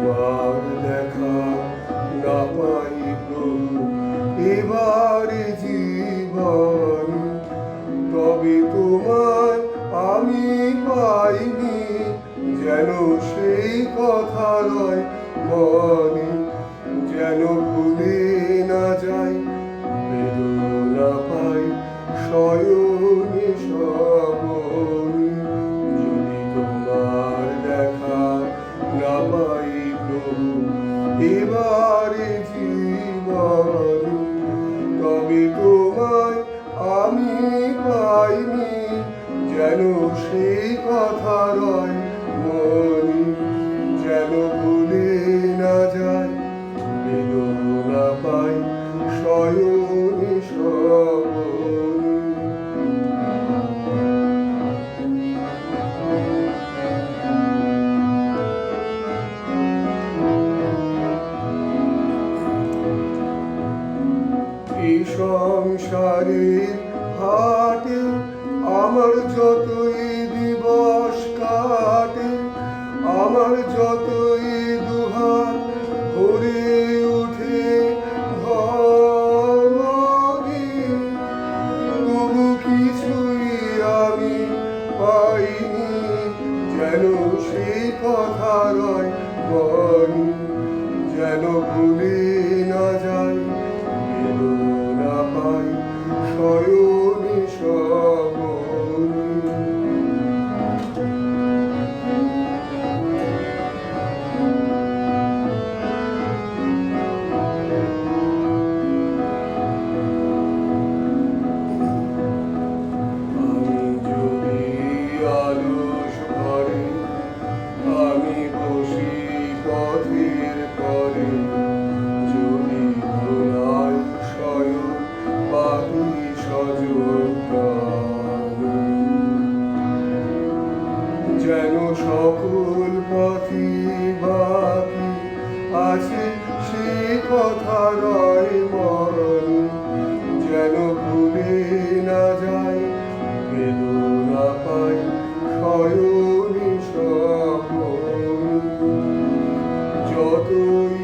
তোমার দেখা না পাই প্রভু এবারে জীবন, তবে তোমার আমি পাইনি যেন সেই কথা রয় মনে, যেন ভুলে না যাই বেদনা পাই শয়নে স্বপনে। যদি তোমার দেখা না পাই প্রভু এবারে জীবন, তবে তোমায় আমি পাইনি যেন সেই কথা রয় মনে, যেন ভুলে না যায় বেদনা পাই শয়নে স্বপনে। এই সংসারের হাটে আমার যতই দিবস কাটে, আমার যতই দুহাত ভরে ওঠে ধনে, তবু কিছুই আমি পাইনি যেন সেই কথা রয় মনে, যেন ভুলে না যাই বেদনা পাই শয়নে স্বপনে। আমি যদি আলস ঘরে আমি বসি পথের পরে, যদি ভোলায় শয়ন পাতি সযত্নে, যেন সকল পথই বাকি আছে সে কথা রয় মনে, যেন ভুলে না যাই বেদনা পাই শয়নে স্বপনে। যতই